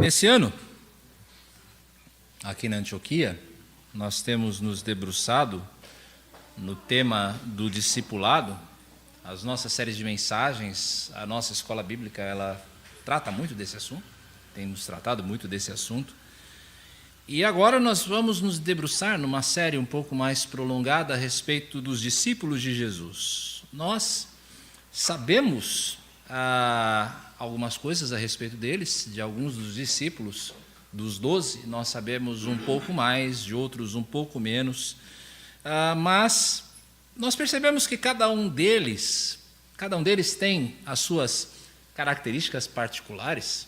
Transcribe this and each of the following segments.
Esse ano, aqui na Antioquia, nós temos nos debruçado no tema do discipulado. As nossas séries de mensagens, a nossa escola bíblica, ela trata muito desse assunto, tem nos tratado muito desse assunto. E agora nós vamos nos debruçar numa série um pouco mais prolongada a respeito dos discípulos de Jesus. Nós sabemos algumas coisas a respeito deles, de alguns dos discípulos, dos 12, nós sabemos um pouco mais, de outros um pouco menos, mas nós percebemos que cada um deles tem as suas características particulares,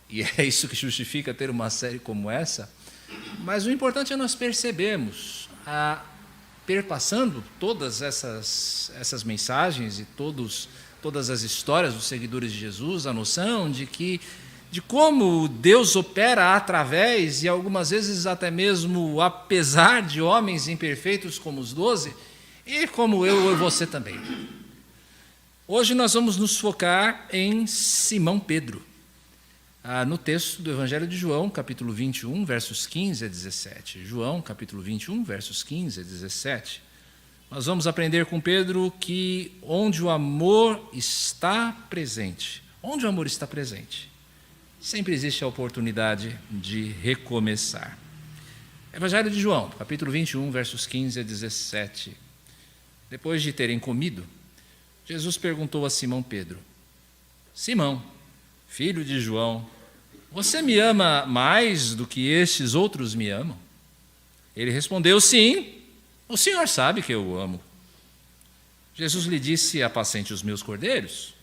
e é isso que justifica ter uma série como essa. Mas o importante é nós percebermos, perpassando todas essas mensagens e todas as histórias dos seguidores de Jesus, a noção de como Deus opera através e algumas vezes até mesmo apesar de homens imperfeitos como os 12 e como eu e você também. Hoje nós vamos nos focar em Simão Pedro, no texto do Evangelho de João, capítulo 21, versos 15 a 17. João, capítulo 21, versos 15 a 17. Nós vamos aprender com Pedro que onde o amor está presente, sempre existe a oportunidade de recomeçar. Evangelho de João, capítulo 21, versos 15 a 17. Depois de terem comido, Jesus perguntou a Simão Pedro: Simão, filho de João, você me ama mais do que estes outros me amam? Ele respondeu: sim, o Senhor sabe que eu o amo. Jesus lhe disse: apacente os meus cordeiros.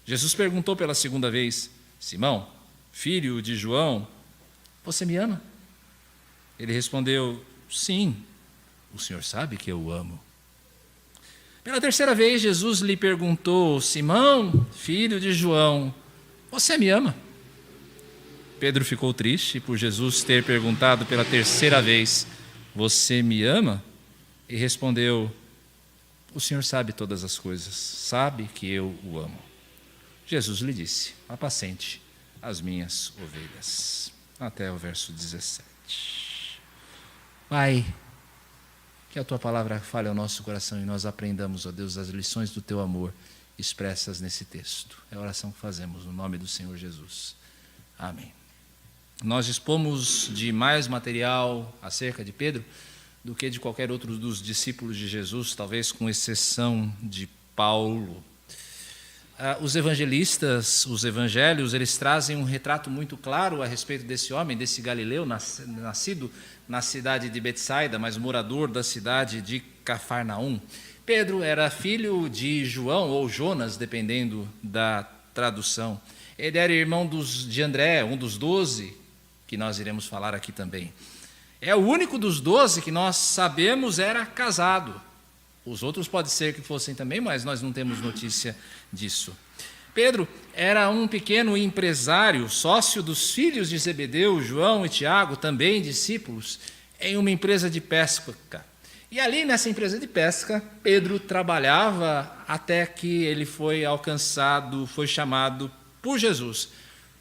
Jesus perguntou pela segunda vez: Simão, filho de João, você me ama? Ele respondeu: sim, o Senhor sabe que eu o amo. Pela terceira vez, Jesus lhe perguntou: Simão, filho de João, você me ama? Pedro ficou triste por Jesus ter perguntado pela terceira vez: você me ama? E respondeu: o Senhor sabe todas as coisas, sabe que eu o amo. Jesus lhe disse: apacente as minhas ovelhas. Até o verso 17. Pai, que a Tua palavra fale ao nosso coração e nós aprendamos, ó Deus, as lições do Teu amor expressas nesse texto. É a oração que fazemos no nome do Senhor Jesus. Amém. Nós dispomos de mais material acerca de Pedro do que de qualquer outro dos discípulos de Jesus, talvez com exceção de Paulo. Os evangelistas, os evangelhos, eles trazem um retrato muito claro a respeito desse homem, desse galileu, nascido na cidade de Betsaida, mas morador da cidade de Cafarnaum. Pedro era filho de João ou Jonas, dependendo da tradução. Ele era irmão de André, um dos 12, que nós iremos falar aqui também. É o único dos 12 que nós sabemos era casado. Os outros pode ser que fossem também, mas nós não temos notícia disso. Pedro era um pequeno empresário, sócio dos filhos de Zebedeu, João e Tiago, também discípulos, em uma empresa de pesca. E ali nessa empresa de pesca, Pedro trabalhava até que ele foi chamado por Jesus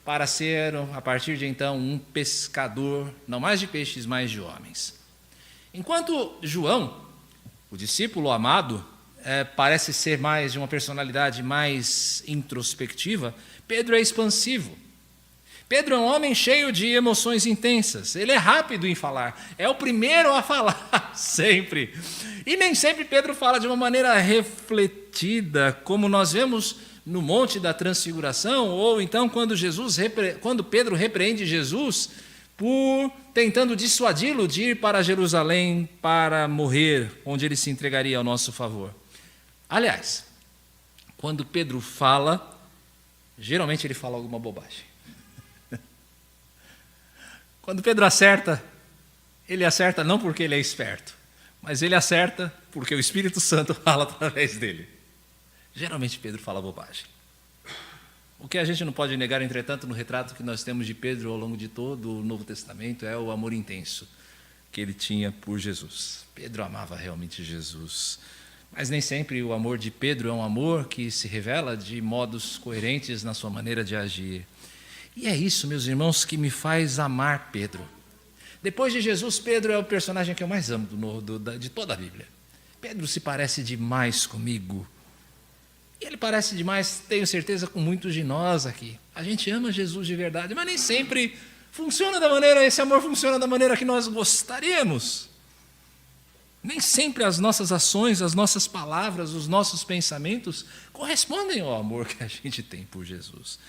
para ser, a partir de então, um pescador, não mais de peixes, mas de homens. Enquanto João, o discípulo amado, parece ser mais de uma personalidade mais introspectiva, Pedro é expansivo. Pedro é um homem cheio de emoções intensas, ele é rápido em falar, é o primeiro a falar, sempre. E nem sempre Pedro fala de uma maneira refletida, como nós vemos no Monte da Transfiguração, ou então quando Pedro repreende Jesus por tentando dissuadi-lo de ir para Jerusalém para morrer, onde ele se entregaria ao nosso favor. Aliás, quando Pedro fala, geralmente ele fala alguma bobagem. Quando Pedro acerta, ele acerta não porque ele é esperto, mas ele acerta porque o Espírito Santo fala através dele. Geralmente Pedro fala bobagem. O que a gente não pode negar, entretanto, no retrato que nós temos de Pedro ao longo de todo o Novo Testamento é o amor intenso que ele tinha por Jesus. Pedro amava realmente Jesus. Mas nem sempre o amor de Pedro é um amor que se revela de modos coerentes na sua maneira de agir. E é isso, meus irmãos, que me faz amar Pedro. Depois de Jesus, Pedro é o personagem que eu mais amo de toda a Bíblia. Pedro se parece demais comigo. E ele parece demais, tenho certeza, com muitos de nós aqui. A gente ama Jesus de verdade, mas nem sempre esse amor funciona da maneira que nós gostaríamos. Nem sempre as nossas ações, as nossas palavras, os nossos pensamentos correspondem ao amor que a gente tem por Jesus.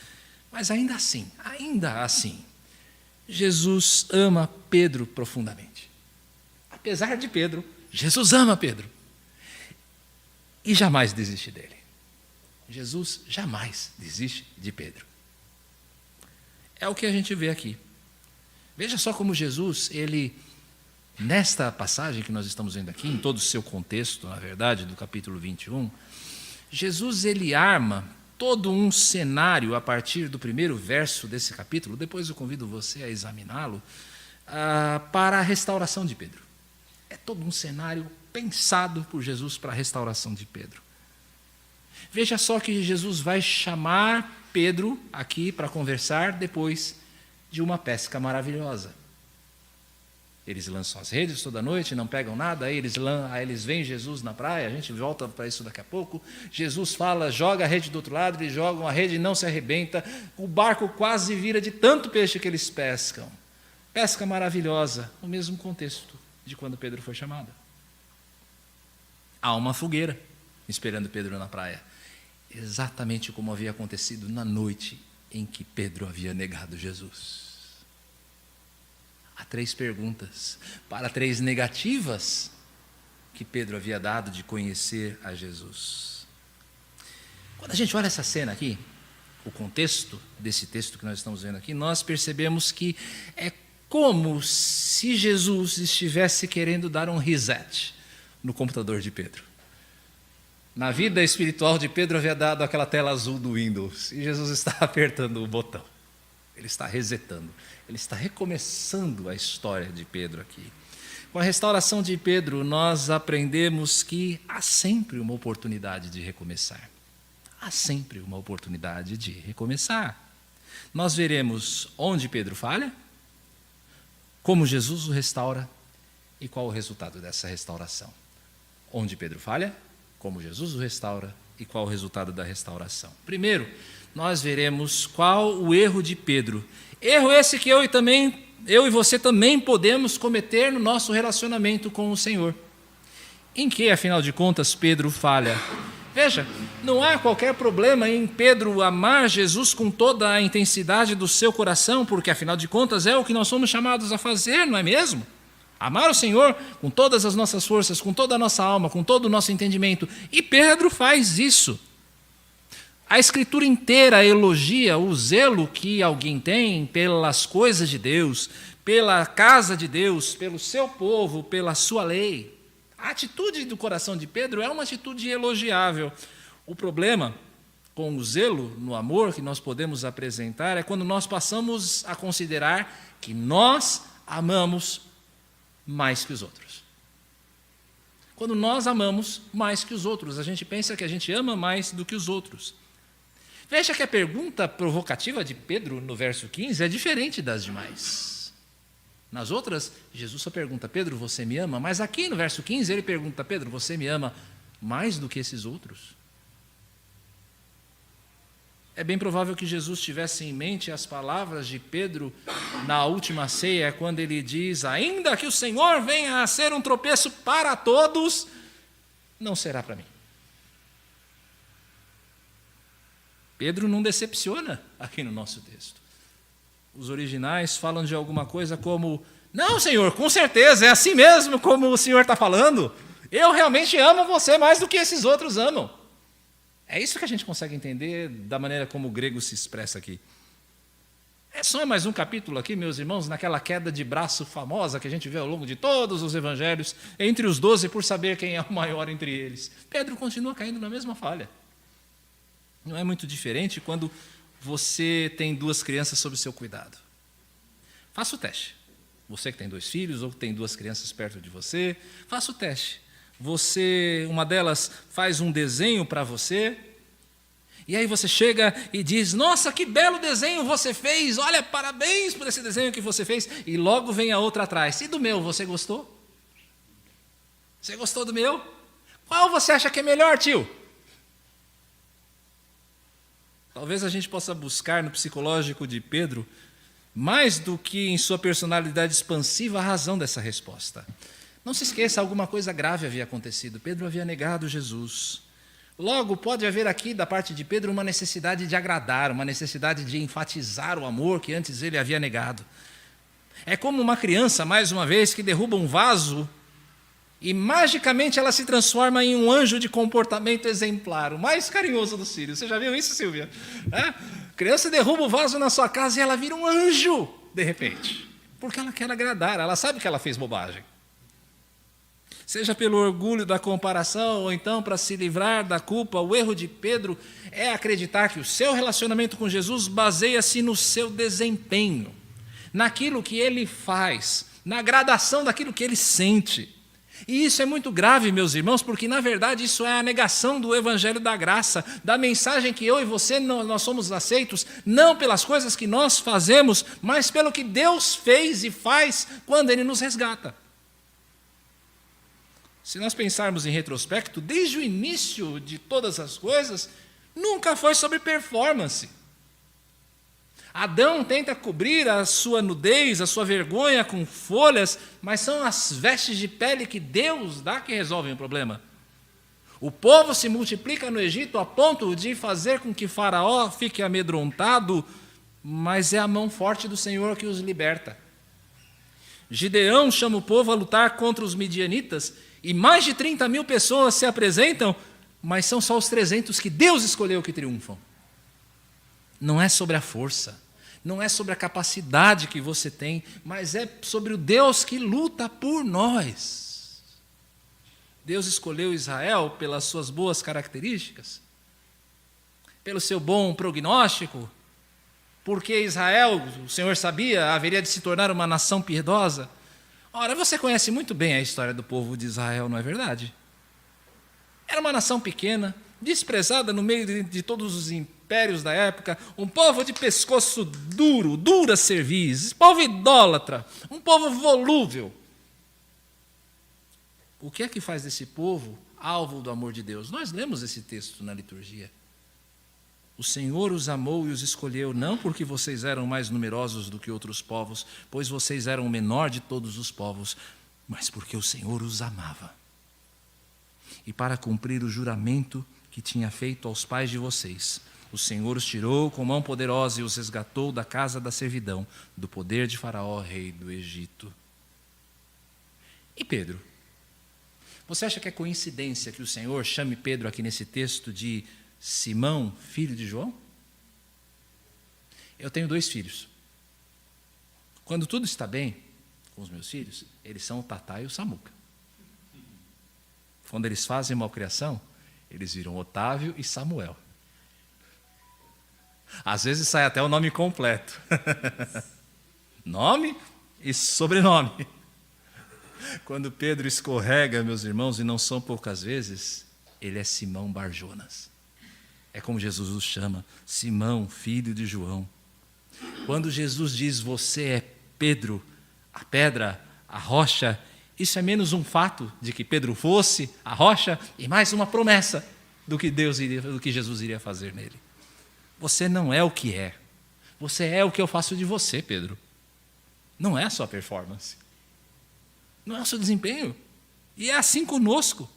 Mas ainda assim, Jesus ama Pedro profundamente. Apesar de Pedro, Jesus ama Pedro. E jamais desiste dele. Jesus jamais desiste de Pedro. É o que a gente vê aqui. Veja só como Jesus, nesta passagem que nós estamos vendo aqui, em todo o seu contexto, na verdade, do capítulo 21, Jesus arma todo um cenário a partir do primeiro verso desse capítulo, depois eu convido você a examiná-lo, para a restauração de Pedro. É todo um cenário pensado por Jesus para a restauração de Pedro. Veja só que Jesus vai chamar Pedro aqui para conversar depois de uma pesca maravilhosa. Eles lançam as redes toda noite, não pegam nada, aí eles veem Jesus na praia, a gente volta para isso daqui a pouco. Jesus fala, joga a rede do outro lado, eles jogam, a rede não se arrebenta, o barco quase vira de tanto peixe que eles pescam. Pesca maravilhosa, o mesmo contexto de quando Pedro foi chamado. Há uma fogueira esperando Pedro na praia, exatamente como havia acontecido na noite em que Pedro havia negado Jesus. Há 3 perguntas para 3 negativas que Pedro havia dado de conhecer a Jesus. Quando a gente olha essa cena aqui, o contexto desse texto que nós estamos vendo aqui, nós percebemos que é como se Jesus estivesse querendo dar um reset no computador de Pedro. Na vida espiritual de Pedro havia dado aquela tela azul do Windows e Jesus está apertando o botão. Ele está resetando, ele está recomeçando a história de Pedro aqui. Com a restauração de Pedro, nós aprendemos que há sempre uma oportunidade de recomeçar. Há sempre uma oportunidade de recomeçar. Nós veremos onde Pedro falha, como Jesus o restaura e qual o resultado dessa restauração. Onde Pedro falha, como Jesus o restaura e qual o resultado da restauração. Primeiro, nós veremos qual o erro de Pedro. Erro esse que eu e você também podemos cometer no nosso relacionamento com o Senhor. Em que, afinal de contas, Pedro falha? Veja, não há qualquer problema em Pedro amar Jesus com toda a intensidade do seu coração, porque, afinal de contas, é o que nós somos chamados a fazer, não é mesmo? Amar o Senhor com todas as nossas forças, com toda a nossa alma, com todo o nosso entendimento. E Pedro faz isso. A Escritura inteira elogia o zelo que alguém tem pelas coisas de Deus, pela casa de Deus, pelo seu povo, pela sua lei. A atitude do coração de Pedro é uma atitude elogiável. O problema com o zelo no amor que nós podemos apresentar é quando nós passamos a considerar que nós amamos mais que os outros. Quando nós amamos mais que os outros, a gente pensa que a gente ama mais do que os outros. Veja que a pergunta provocativa de Pedro no verso 15 é diferente das demais. Nas outras, Jesus só pergunta, Pedro, você me ama? Mas aqui no verso 15 ele pergunta, Pedro, você me ama mais do que esses outros? É bem provável que Jesus tivesse em mente as palavras de Pedro na última ceia, quando ele diz, ainda que o Senhor venha a ser um tropeço para todos, não será para mim. Pedro não decepciona aqui no nosso texto. Os originais falam de alguma coisa como, não, Senhor, com certeza, é assim mesmo como o Senhor está falando. Eu realmente amo você mais do que esses outros amam. É isso que a gente consegue entender da maneira como o grego se expressa aqui. É só mais um capítulo aqui, meus irmãos, naquela queda de braço famosa que a gente vê ao longo de todos os evangelhos, entre os 12, por saber quem é o maior entre eles. Pedro continua caindo na mesma falha. Não é muito diferente quando você tem 2 crianças sob seu cuidado. Faça o teste. Você que tem 2 filhos ou que tem 2 crianças perto de você, faça o teste. Uma delas faz um desenho para você E aí você chega e diz, nossa, que belo desenho você fez, olha, parabéns por esse desenho que você fez, e logo vem a outra atrás. E do meu, você gostou? Você gostou do meu? Qual você acha que é melhor, tio? Talvez a gente possa buscar no psicológico de Pedro, mais do que em sua personalidade expansiva, a razão dessa resposta. Não se esqueça, alguma coisa grave havia acontecido. Pedro havia negado Jesus. Logo, pode haver aqui, da parte de Pedro, uma necessidade de agradar, uma necessidade de enfatizar o amor que antes ele havia negado. É como uma criança, mais uma vez, que derruba um vaso e magicamente ela se transforma em um anjo de comportamento exemplar, o mais carinhoso dos filhos. Você já viu isso, Silvia? A criança derruba o vaso na sua casa e ela vira um anjo, de repente, porque ela quer agradar, ela sabe que ela fez bobagem. Seja pelo orgulho da comparação ou então para se livrar da culpa, o erro de Pedro é acreditar que o seu relacionamento com Jesus baseia-se no seu desempenho, naquilo que ele faz, na gradação daquilo que ele sente. E isso é muito grave, meus irmãos, porque na verdade isso é a negação do evangelho da graça, da mensagem que eu e você nós somos aceitos, não pelas coisas que nós fazemos, mas pelo que Deus fez e faz quando Ele nos resgata. Se nós pensarmos em retrospecto, desde o início de todas as coisas, nunca foi sobre performance. Adão tenta cobrir a sua nudez, a sua vergonha com folhas, mas são as vestes de pele que Deus dá que resolvem o problema. O povo se multiplica no Egito a ponto de fazer com que Faraó fique amedrontado, mas é a mão forte do Senhor que os liberta. Gideão chama o povo a lutar contra os midianitas, e mais de 30.000 pessoas se apresentam, mas são só os 300 que Deus escolheu que triunfam. Não é sobre a força, não é sobre a capacidade que você tem, mas é sobre o Deus que luta por nós. Deus escolheu Israel pelas suas boas características, pelo seu bom prognóstico, porque Israel, o Senhor sabia, haveria de se tornar uma nação piedosa. Ora, você conhece muito bem a história do povo de Israel, não é verdade? Era uma nação pequena, desprezada no meio de todos os impérios da época, um povo de pescoço duro, dura cerviz, povo idólatra, um povo volúvel. O que é que faz desse povo alvo do amor de Deus? Nós lemos esse texto na liturgia. O Senhor os amou e os escolheu, não porque vocês eram mais numerosos do que outros povos, pois vocês eram o menor de todos os povos, mas porque o Senhor os amava. E para cumprir o juramento que tinha feito aos pais de vocês, o Senhor os tirou com mão poderosa e os resgatou da casa da servidão, do poder de Faraó, rei do Egito. E Pedro? Você acha que é coincidência que o Senhor chame Pedro aqui nesse texto de Simão, filho de João? Eu tenho 2 filhos. Quando tudo está bem com os meus filhos, eles são o Tatá e o Samuca. Quando eles fazem malcriação, eles viram Otávio e Samuel. Às vezes sai até o nome completo. Nome e sobrenome. Quando Pedro escorrega, meus irmãos, e não são poucas vezes, ele é Simão Barjonas. É como Jesus os chama, Simão, filho de João. Quando Jesus diz, você é Pedro, a pedra, a rocha, isso é menos um fato de que Pedro fosse a rocha e mais uma promessa do que Jesus iria fazer nele. Você não é o que é. Você é o que eu faço de você, Pedro. Não é a sua performance. Não é o seu desempenho. E é assim conosco.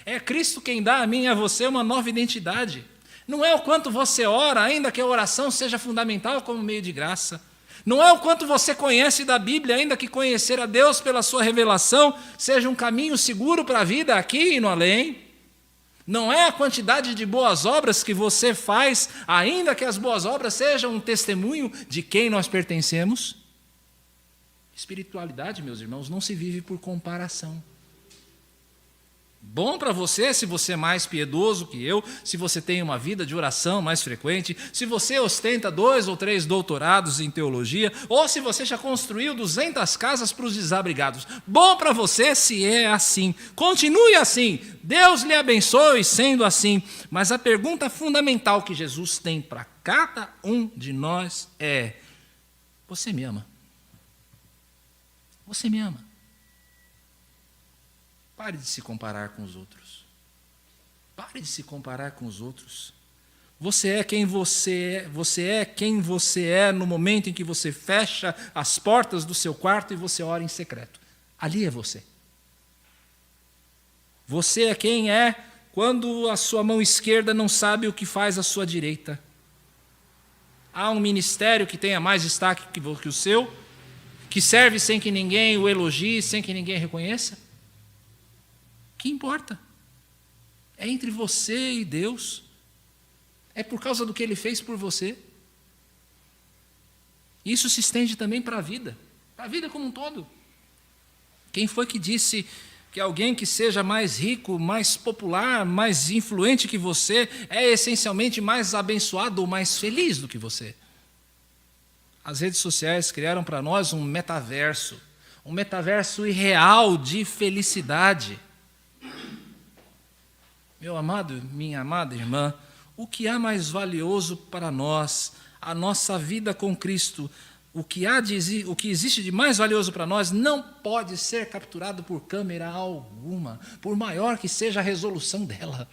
É Cristo quem dá a mim e a você uma nova identidade. Não é o quanto você ora, ainda que a oração seja fundamental como meio de graça. Não é o quanto você conhece da Bíblia, ainda que conhecer a Deus pela sua revelação seja um caminho seguro para a vida aqui e no além. Não é a quantidade de boas obras que você faz, ainda que as boas obras sejam um testemunho de quem nós pertencemos. Espiritualidade, meus irmãos, não se vive por comparação. Bom para você se você é mais piedoso que eu, se você tem uma vida de oração mais frequente, se você ostenta 2 ou 3 doutorados em teologia, ou se você já construiu 200 casas para os desabrigados. Bom para você se é assim. Continue assim. Deus lhe abençoe sendo assim. Mas a pergunta fundamental que Jesus tem para cada um de nós é: você me ama? Você me ama? Pare de se comparar com os outros. Pare de se comparar com os outros. Você é quem você é. Você é quem você é no momento em que você fecha as portas do seu quarto e você ora em secreto. Ali é você. Você é quem é quando a sua mão esquerda não sabe o que faz a sua direita. Há um ministério que tenha mais destaque que o seu, que serve sem que ninguém o elogie, sem que ninguém reconheça? Que importa? É entre você e Deus. É por causa do que Ele fez por você. Isso se estende também para a vida como um todo. Quem foi que disse que alguém que seja mais rico, mais popular, mais influente que você é essencialmente mais abençoado ou mais feliz do que você? As redes sociais criaram para nós um metaverso irreal de felicidade. Meu amado, minha amada irmã, o que há mais valioso para nós, a nossa vida com Cristo, o que existe de mais valioso para nós não pode ser capturado por câmera alguma, por maior que seja a resolução dela.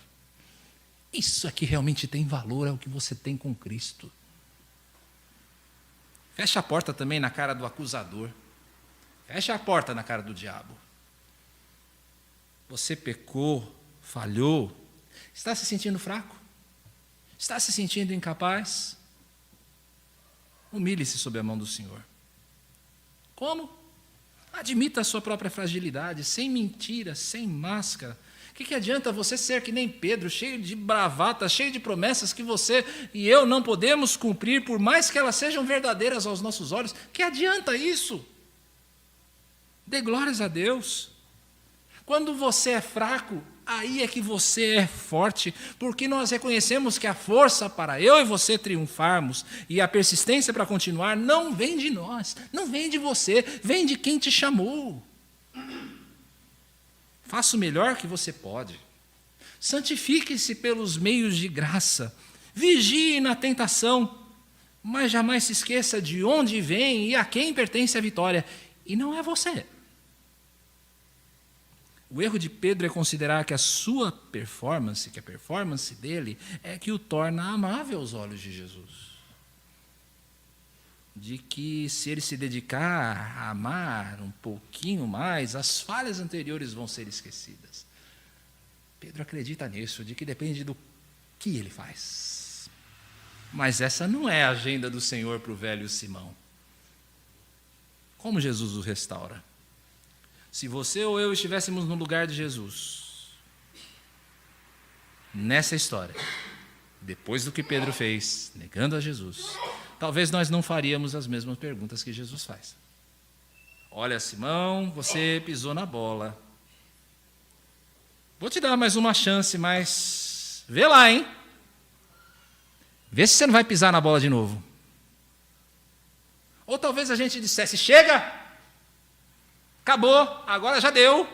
Isso é que realmente tem valor, é o que você tem com Cristo. Fecha a porta também na cara do acusador. Fecha a porta na cara do diabo. Você pecou, falhou, está se sentindo fraco? Está se sentindo incapaz? Humilhe-se sob a mão do Senhor. Como? Admita a sua própria fragilidade, sem mentira, sem máscara. O que adianta você ser que nem Pedro, cheio de bravata, cheio de promessas que você e eu não podemos cumprir, por mais que elas sejam verdadeiras aos nossos olhos? Que adianta isso? Dê glórias a Deus. Quando você é fraco, aí é que você é forte, porque nós reconhecemos que a força para eu e você triunfarmos e a persistência para continuar não vem de nós, não vem de você, vem de quem te chamou. Faça o melhor que você pode. Santifique-se pelos meios de graça. Vigie na tentação, mas jamais se esqueça de onde vem e a quem pertence a vitória. E não é você. O erro de Pedro é considerar que a sua performance, que a performance dele, é que o torna amável aos olhos de Jesus. De que se ele se dedicar a amar um pouquinho mais, as falhas anteriores vão ser esquecidas. Pedro acredita nisso, de que depende do que ele faz. Mas essa não é a agenda do Senhor para o velho Simão. Como Jesus o restaura? Se você ou eu estivéssemos no lugar de Jesus, nessa história, depois do que Pedro fez, negando a Jesus, talvez nós não faríamos as mesmas perguntas que Jesus faz. Olha, Simão, você pisou na bola. Vou te dar mais uma chance, mas vê lá, hein? Vê se você não vai pisar na bola de novo. Ou talvez a gente dissesse: chega! Acabou, agora já deu.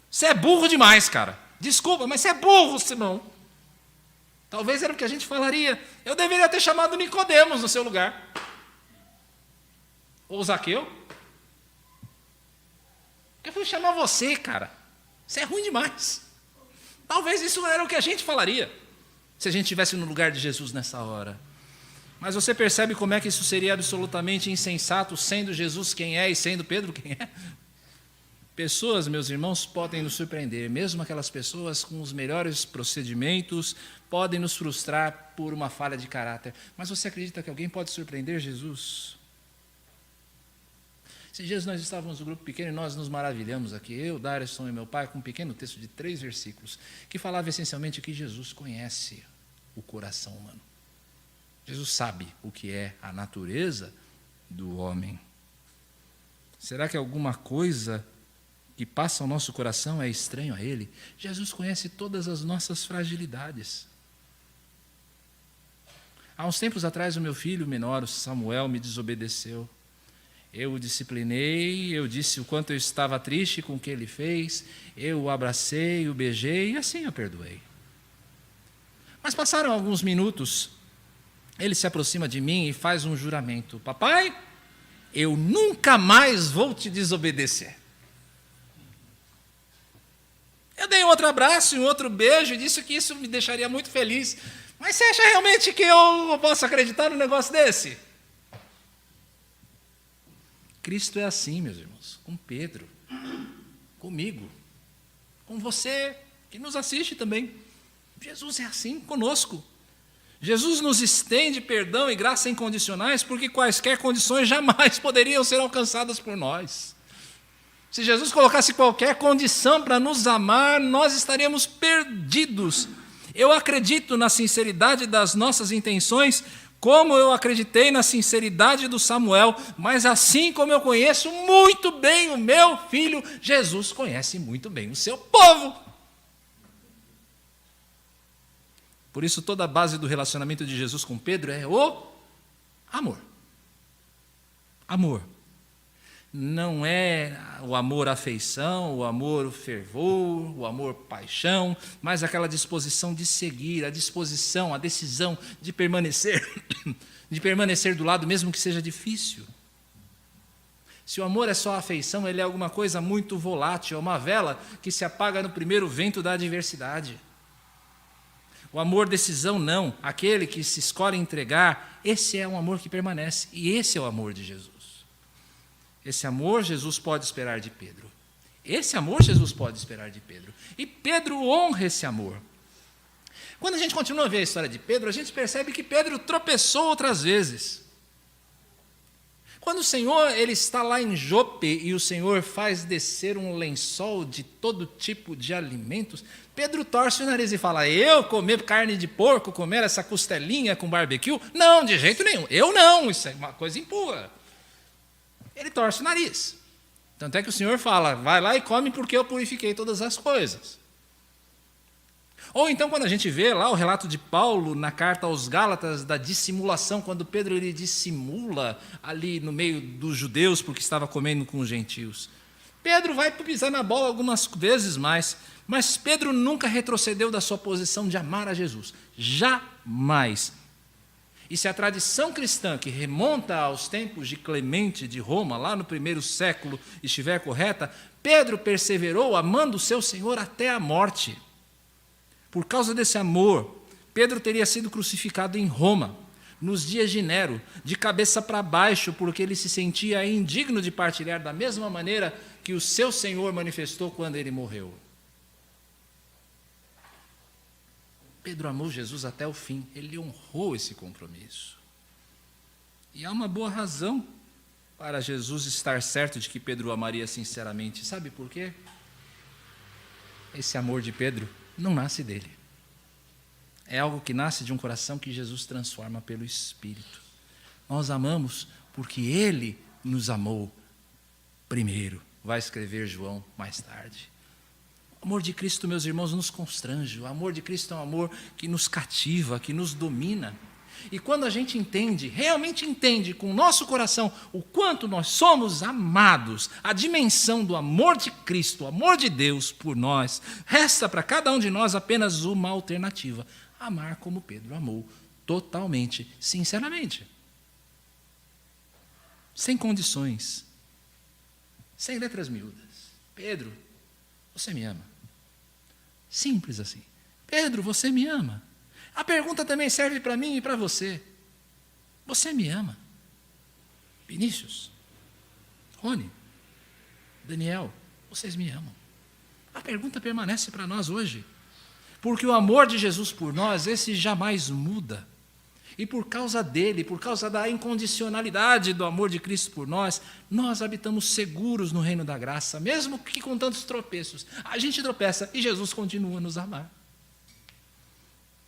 Você é burro demais, cara. Desculpa, mas você é burro, Simão. Talvez era o que a gente falaria. Eu deveria ter chamado Nicodemos no seu lugar. Ou Zaqueu. Eu fui chamar você, cara. Você é ruim demais. Talvez isso era o que a gente falaria, se a gente estivesse no lugar de Jesus nessa hora. Mas você percebe como é que isso seria absolutamente insensato, sendo Jesus quem é e sendo Pedro quem é? Pessoas, meus irmãos, podem nos surpreender, mesmo aquelas pessoas com os melhores procedimentos, podem nos frustrar por uma falha de caráter. Mas você acredita que alguém pode surpreender Jesus? Esses dias nós estávamos no grupo pequeno e nós nos maravilhamos aqui, eu, Darison e meu pai, com um pequeno texto de 3 versículos, que falava essencialmente que Jesus conhece o coração humano. Jesus sabe o que é a natureza do homem. Será que alguma coisa que passa ao nosso coração é estranho a Ele. Jesus conhece todas as nossas fragilidades. Há uns tempos atrás, o meu filho menor, o Samuel, me desobedeceu. Eu o disciplinei, eu disse o quanto eu estava triste com o que ele fez, eu o abracei, o beijei e assim eu perdoei. Mas passaram alguns minutos, ele se aproxima de mim e faz um juramento: papai, eu nunca mais vou te desobedecer. Eu dei um outro abraço e um outro beijo e disse que isso me deixaria muito feliz. Mas você acha realmente que eu posso acreditar num negócio desse? Cristo é assim, meus irmãos, com Pedro, comigo, com você que nos assiste também. Jesus é assim conosco. Jesus nos estende perdão e graça incondicionais porque quaisquer condições jamais poderiam ser alcançadas por nós. Se Jesus colocasse qualquer condição para nos amar, nós estaríamos perdidos. Eu acredito na sinceridade das nossas intenções, como eu acreditei na sinceridade do Samuel, mas assim como eu conheço muito bem o meu filho, Jesus conhece muito bem o seu povo. Por isso, toda a base do relacionamento de Jesus com Pedro é o amor. Amor. Não é o amor afeição, o amor fervor, o amor paixão, mas aquela disposição de seguir, a disposição, a decisão de permanecer do lado mesmo que seja difícil. Se o amor é só afeição, ele é alguma coisa muito volátil, é uma vela que se apaga no primeiro vento da adversidade. O amor decisão não, aquele que se escolhe entregar, esse é um amor que permanece, e esse é o amor de Jesus. Esse amor Jesus pode esperar de Pedro. Esse amor Jesus pode esperar de Pedro. E Pedro honra esse amor. Quando a gente continua a ver a história de Pedro, a gente percebe que Pedro tropeçou outras vezes. Quando o Senhor ele está lá em Jope e o Senhor faz descer um lençol de todo tipo de alimentos, Pedro torce o nariz e fala: eu comer carne de porco, comer essa costelinha com barbecue? Não, de jeito nenhum. Eu não, isso é uma coisa impura. Ele torce o nariz. Tanto é que o Senhor fala: vai lá e come porque eu purifiquei todas as coisas. Ou então quando a gente vê lá o relato de Paulo na carta aos Gálatas da dissimulação, quando Pedro ele dissimula ali no meio dos judeus porque estava comendo com os gentios. Pedro vai pisar na bola algumas vezes mais, mas Pedro nunca retrocedeu da sua posição de amar a Jesus. Jamais. E se a tradição cristã, que remonta aos tempos de Clemente de Roma, lá no 1º século, estiver correta, Pedro perseverou amando o seu Senhor até a morte. Por causa desse amor, Pedro teria sido crucificado em Roma, nos dias de Nero, de cabeça para baixo, porque ele se sentia indigno de partilhar da mesma maneira que o seu Senhor manifestou quando ele morreu. Pedro amou Jesus até o fim, ele honrou esse compromisso. E há uma boa razão para Jesus estar certo de que Pedro o amaria sinceramente. Sabe por quê? Esse amor de Pedro não nasce dele. É algo que nasce de um coração que Jesus transforma pelo Espírito. Nós amamos porque Ele nos amou primeiro. Vai escrever João mais tarde. O amor de Cristo, meus irmãos, nos constrange. O amor de Cristo é um amor que nos cativa, que nos domina. E quando a gente entende, realmente entende com o nosso coração o quanto nós somos amados, a dimensão do amor de Cristo, o amor de Deus por nós, resta para cada um de nós apenas uma alternativa: amar como Pedro amou, totalmente, sinceramente. Sem condições, sem letras miúdas. Pedro, você me ama. Simples assim. Pedro, você me ama. A pergunta também serve para mim e para você. Você me ama? Vinícius, Rony, Daniel, vocês me amam? A pergunta permanece para nós hoje. Porque o amor de Jesus por nós, esse jamais muda. E por causa dele, por causa da incondicionalidade do amor de Cristo por nós, nós habitamos seguros no reino da graça, mesmo que com tantos tropeços. A gente tropeça e Jesus continua a nos amar.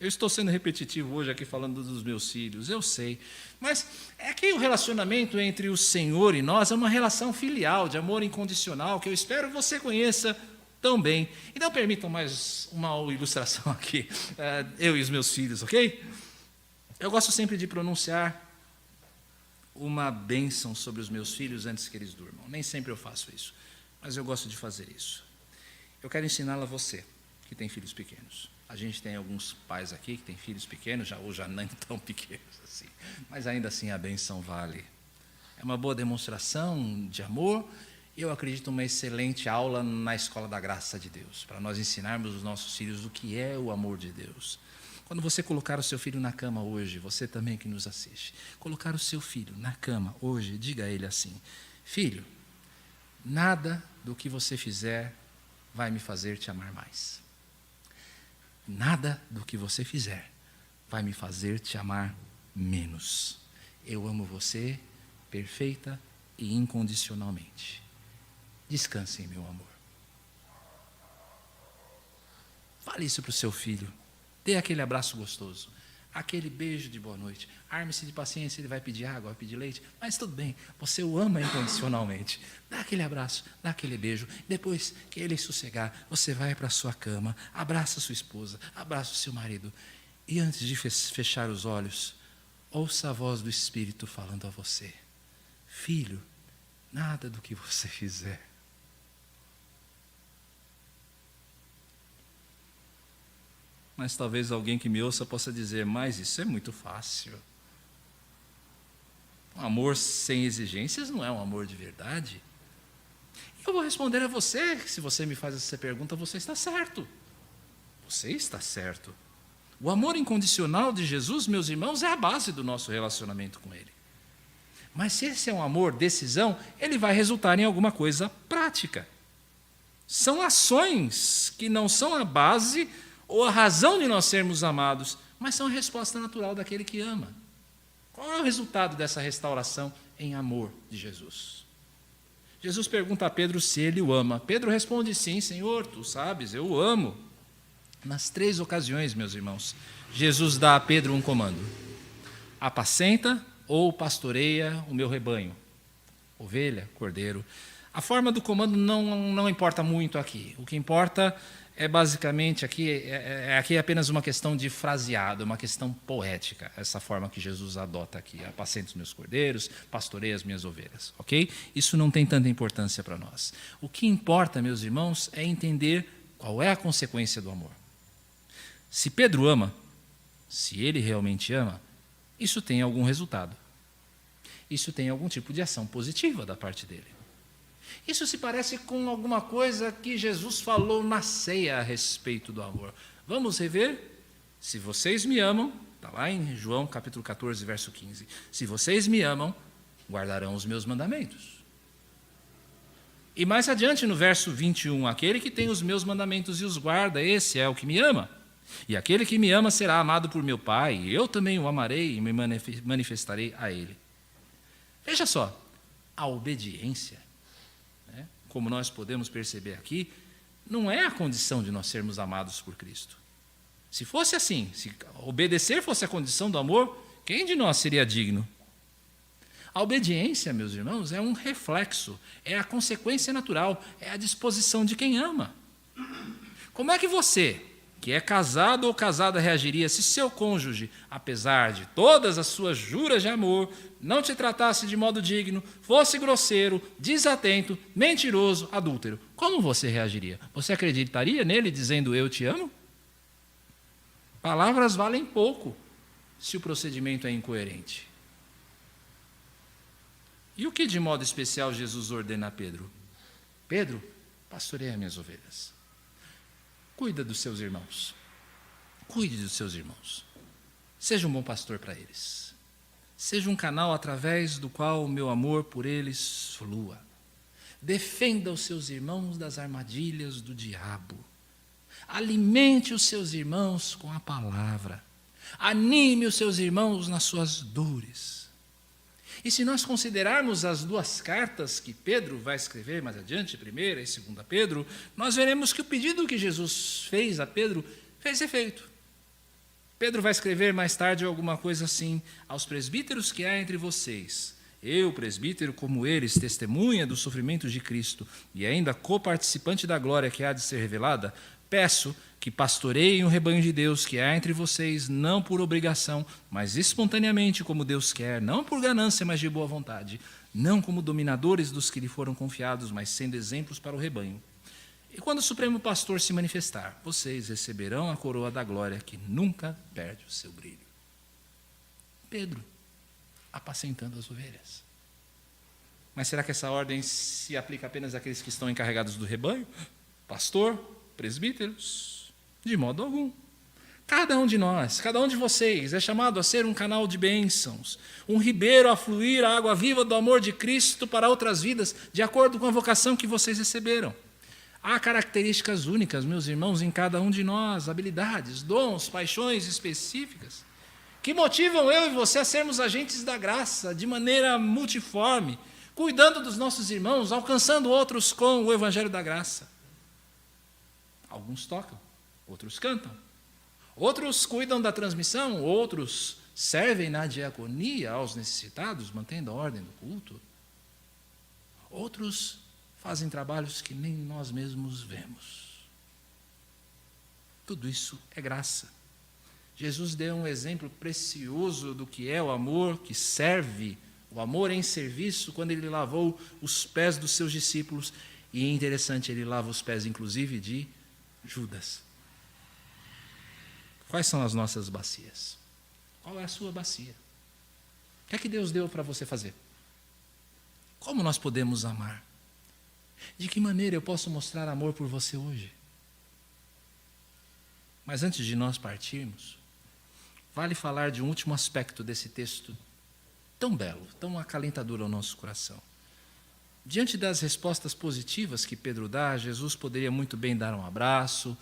Eu estou sendo repetitivo hoje aqui falando dos meus filhos, eu sei. Mas é que o relacionamento entre o Senhor e nós é uma relação filial, de amor incondicional, que eu espero você conheça tão bem. Então permitam mais uma ilustração aqui, eu e os meus filhos, ok? Eu gosto sempre de pronunciar uma bênção sobre os meus filhos antes que eles durmam. Nem sempre eu faço isso, mas eu gosto de fazer isso. Eu quero ensiná-la a você, que tem filhos pequenos. A gente tem alguns pais aqui que têm filhos pequenos, ou já não tão pequenos assim, mas ainda assim a bênção vale. É uma boa demonstração de amor, e eu acredito uma excelente aula na escola da graça de Deus, para nós ensinarmos os nossos filhos o que é o amor de Deus. Quando você colocar o seu filho na cama hoje, você também que nos assiste, colocar o seu filho na cama hoje, diga a ele assim: filho, nada do que você fizer vai me fazer te amar mais. Nada do que você fizer vai me fazer te amar menos. Eu amo você perfeita e incondicionalmente. Descanse em meu amor. Fale isso para o seu filho. Dê aquele abraço gostoso, aquele beijo de boa noite. Arme-se de paciência, ele vai pedir água, vai pedir leite, mas tudo bem, você o ama incondicionalmente. Dá aquele abraço, dá aquele beijo. Depois que ele sossegar, você vai para a sua cama, abraça a sua esposa, abraça o seu marido. E antes de fechar os olhos, ouça a voz do Espírito falando a você: filho, nada do que você fizer. Mas talvez alguém que me ouça possa dizer: mas isso é muito fácil. Um amor sem exigências não é um amor de verdade. Eu vou responder a você, que se você me faz essa pergunta, você está certo. Você está certo. O amor incondicional de Jesus, meus irmãos, é a base do nosso relacionamento com Ele. Mas se esse é um amor decisão, ele vai resultar em alguma coisa prática. São ações que não são a base ou a razão de nós sermos amados, mas são a resposta natural daquele que ama. Qual é o resultado dessa restauração em amor de Jesus? Jesus pergunta a Pedro se ele o ama. Pedro responde: sim, Senhor, tu sabes, eu o amo. Nas 3 ocasiões, meus irmãos, Jesus dá a Pedro um comando: apacenta ou pastoreia o meu rebanho. Ovelha, cordeiro. A forma do comando não importa muito aqui. O que importa é basicamente, aqui é apenas uma questão de fraseado, uma questão poética, essa forma que Jesus adota aqui: apacenta os meus cordeiros, pastoreia as minhas ovelhas, ok? Isso não tem tanta importância para nós. O que importa, meus irmãos, é entender qual é a consequência do amor. Se Pedro ama, se ele realmente ama, isso tem algum resultado. Isso tem algum tipo de ação positiva da parte dele. Isso se parece com alguma coisa que Jesus falou na ceia a respeito do amor. Vamos rever? Se vocês me amam, está lá em João capítulo 14, verso 15. Se vocês me amam, guardarão os meus mandamentos. E mais adiante no verso 21, aquele que tem os meus mandamentos e os guarda, esse é o que me ama. E aquele que me ama será amado por meu Pai, e eu também o amarei e me manifestarei a ele. Veja só, a obediência, como nós podemos perceber aqui, não é a condição de nós sermos amados por Cristo. Se fosse assim, se obedecer fosse a condição do amor, quem de nós seria digno? A obediência, meus irmãos, é um reflexo, é a consequência natural, é a disposição de quem ama. Como é que você, que é casado ou casada, reagiria se seu cônjuge, apesar de todas as suas juras de amor, não te tratasse de modo digno, fosse grosseiro, desatento, mentiroso, adúltero? Como você reagiria? Você acreditaria nele dizendo eu te amo? Palavras valem pouco se o procedimento é incoerente. E o que de modo especial Jesus ordena a Pedro? Pedro, pastoreia minhas ovelhas. Cuida dos seus irmãos. Cuide dos seus irmãos. Seja um bom pastor para eles. Seja um canal através do qual o meu amor por eles flua. Defenda os seus irmãos das armadilhas do diabo. Alimente os seus irmãos com a palavra. Anime os seus irmãos nas suas dores. E se nós considerarmos as 2 cartas que Pedro vai escrever mais adiante, 1ª e 2ª Pedro, nós veremos que o pedido que Jesus fez a Pedro fez efeito. Pedro vai escrever mais tarde alguma coisa assim: aos presbíteros que há entre vocês, eu, presbítero, como eles, testemunha dos sofrimentos de Cristo e ainda coparticipante da glória que há de ser revelada, peço que pastoreiem o rebanho de Deus que há entre vocês, não por obrigação, mas espontaneamente, como Deus quer, não por ganância, mas de boa vontade, não como dominadores dos que lhe foram confiados, mas sendo exemplos para o rebanho. E quando o Supremo Pastor se manifestar, vocês receberão a coroa da glória que nunca perde o seu brilho. Pedro, apacentando as ovelhas. Mas será que essa ordem se aplica apenas àqueles que estão encarregados do rebanho? Pastor, presbíteros? De modo algum. Cada um de nós, cada um de vocês é chamado a ser um canal de bênçãos, um ribeiro a fluir a água viva do amor de Cristo para outras vidas, de acordo com a vocação que vocês receberam. Há características únicas, meus irmãos, em cada um de nós, habilidades, dons, paixões específicas, que motivam eu e você a sermos agentes da graça de maneira multiforme, cuidando dos nossos irmãos, alcançando outros com o evangelho da graça. Alguns tocam, outros cantam, outros cuidam da transmissão, outros servem na diaconia aos necessitados, mantendo a ordem do culto. Outros fazem trabalhos que nem nós mesmos vemos. Tudo isso é graça. Jesus deu um exemplo precioso do que é o amor que serve, o amor em serviço, quando ele lavou os pés dos seus discípulos. E é interessante, ele lava os pés, inclusive, de Judas. Quais são as nossas bacias? Qual é a sua bacia? O que é que Deus deu para você fazer? Como nós podemos amar? De que maneira eu posso mostrar amor por você hoje? Mas antes de nós partirmos, vale falar de um último aspecto desse texto tão belo, tão acalentador ao nosso coração. Diante das respostas positivas que Pedro dá, Jesus poderia muito bem dar um abraço,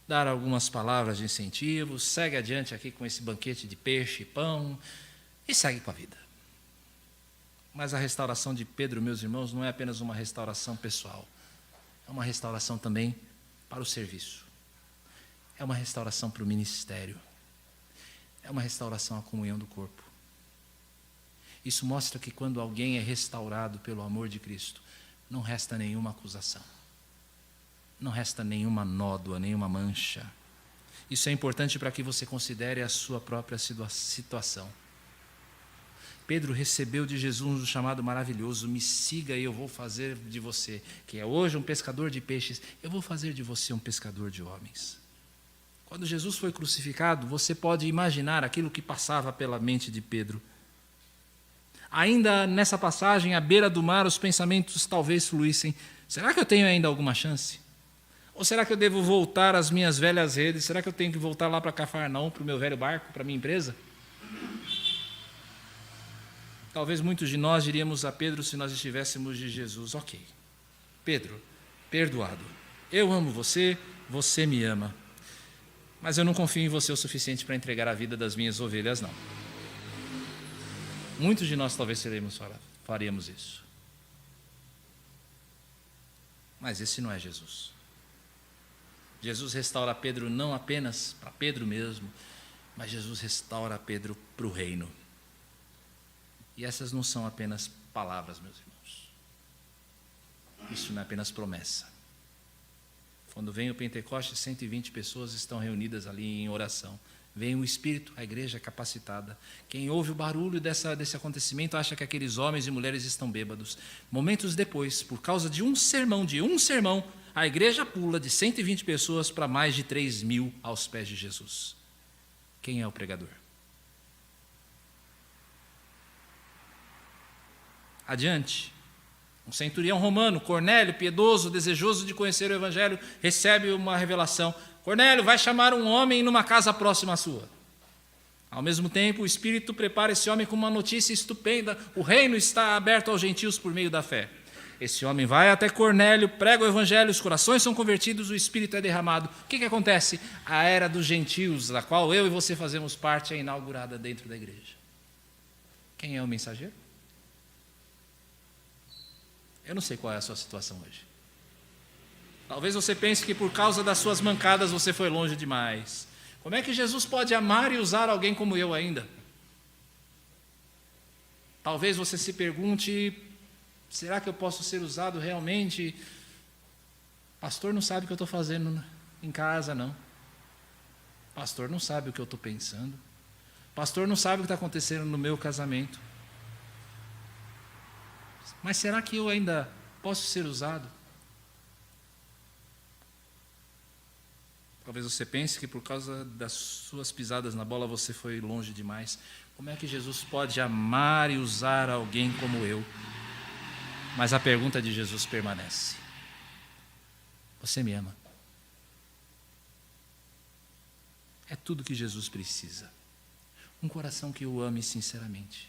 dar algumas palavras de incentivo, segue adiante aqui com esse banquete de peixe e pão e segue com a vida. Mas a restauração de Pedro, meus irmãos, não é apenas uma restauração pessoal. É uma restauração também para o serviço. É uma restauração para o ministério. É uma restauração à comunhão do corpo. Isso mostra que quando alguém é restaurado pelo amor de Cristo, não resta nenhuma acusação. Não resta nenhuma nódoa, nenhuma mancha. Isso é importante para que você considere a sua própria situação. Pedro recebeu de Jesus um chamado maravilhoso: me siga e eu vou fazer de você, que é hoje um pescador de peixes, eu vou fazer de você um pescador de homens. Quando Jesus foi crucificado, você pode imaginar aquilo que passava pela mente de Pedro. Ainda nessa passagem, à beira do mar, os pensamentos talvez fluíssem: será que eu tenho ainda alguma chance? Ou será que eu devo voltar às minhas velhas redes? Será que eu tenho que voltar lá para Cafarnaum, para o meu velho barco, para a minha empresa? Talvez muitos de nós diríamos a Pedro, se nós estivéssemos de Jesus: ok, Pedro, perdoado, eu amo você, você me ama, mas eu não confio em você o suficiente para entregar a vida das minhas ovelhas, não. Muitos de nós talvez faríamos isso. Mas esse não é Jesus. Jesus restaura Pedro não apenas para Pedro mesmo, mas Jesus restaura Pedro para o reino. E essas não são apenas palavras, meus irmãos. Isso não é apenas promessa. Quando vem o Pentecostes, 120 pessoas estão reunidas ali em oração. Vem o Espírito, a igreja capacitada. Quem ouve o barulho desse acontecimento acha que aqueles homens e mulheres estão bêbados. Momentos depois, por causa de um sermão, a igreja pula de 120 pessoas para mais de 3.000 aos pés de Jesus. Quem é o pregador? Adiante. Um centurião romano, Cornélio, piedoso, desejoso de conhecer o evangelho, recebe uma revelação: Cornélio, vai chamar um homem numa casa próxima à sua. Ao mesmo tempo, o Espírito prepara esse homem com uma notícia estupenda: o reino está aberto aos gentios por meio da fé. Esse homem vai até Cornélio, prega o evangelho, os corações são convertidos, o Espírito é derramado. O que acontece? A era dos gentios, da qual eu e você fazemos parte, é inaugurada dentro da igreja. Quem é o mensageiro? Eu não sei qual é a sua situação hoje. Talvez você pense que por causa das suas mancadas você foi longe demais. Como é que Jesus pode amar e usar alguém como eu ainda? Talvez você se pergunte, será que eu posso ser usado realmente? Pastor não sabe o que eu estou fazendo em casa, não. Pastor não sabe o que eu estou pensando. Pastor não sabe o que está acontecendo no meu casamento. Mas será que eu ainda posso ser usado? Talvez você pense que por causa das suas pisadas na bola você foi longe demais. Como é que Jesus pode amar e usar alguém como eu? Mas a pergunta de Jesus permanece. Você me ama? É tudo que Jesus precisa. Um coração que o ame sinceramente.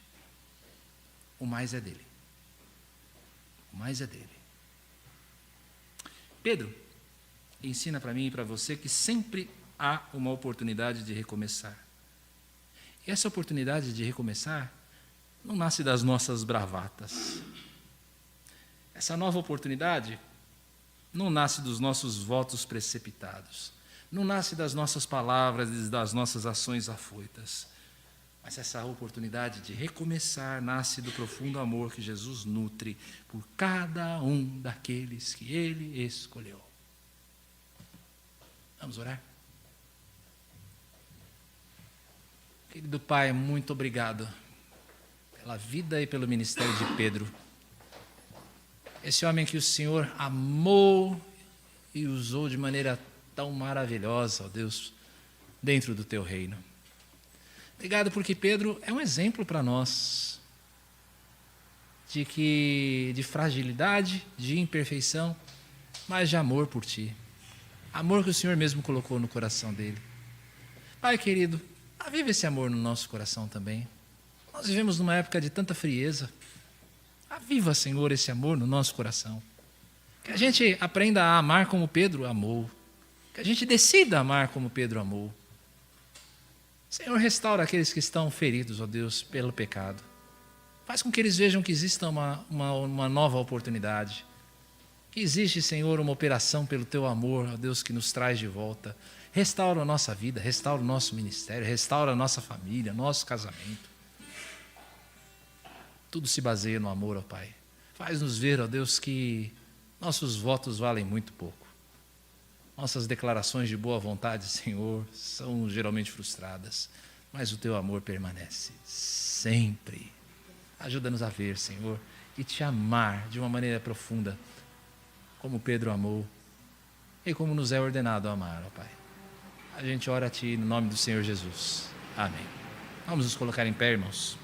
O mais é dele. O mais é dele. Pedro ensina para mim e para você que sempre há uma oportunidade de recomeçar. E essa oportunidade de recomeçar não nasce das nossas bravatas. Essa nova oportunidade não nasce dos nossos votos precipitados. Não nasce das nossas palavras e das nossas ações afoitas. Mas essa oportunidade de recomeçar nasce do profundo amor que Jesus nutre por cada um daqueles que Ele escolheu. Vamos orar? Querido Pai, muito obrigado pela vida e pelo ministério de Pedro. Esse homem que o Senhor amou e usou de maneira tão maravilhosa, ó Deus, dentro do teu reino. Obrigado porque Pedro é um exemplo para nós de fragilidade, de imperfeição, mas de amor por ti. Amor que o Senhor mesmo colocou no coração dele. Pai querido, aviva esse amor no nosso coração também. Nós vivemos numa época de tanta frieza. Aviva, Senhor, esse amor no nosso coração. Que a gente aprenda a amar como Pedro amou. Que a gente decida amar como Pedro amou. Senhor, restaura aqueles que estão feridos, ó Deus, pelo pecado. Faz com que eles vejam que existe uma nova oportunidade. Que existe, Senhor, uma operação pelo teu amor, ó Deus, que nos traz de volta. Restaura a nossa vida, restaura o nosso ministério, restaura a nossa família, nosso casamento. Tudo se baseia no amor, ó Pai. Faz-nos ver, ó Deus, que nossos votos valem muito pouco. Nossas declarações de boa vontade, Senhor, são geralmente frustradas, mas o teu amor permanece sempre. Ajuda-nos a ver, Senhor, e te amar de uma maneira profunda, como Pedro amou e como nos é ordenado amar, ó Pai. A gente ora a Ti no nome do Senhor Jesus. Amém. Vamos nos colocar em pé, irmãos.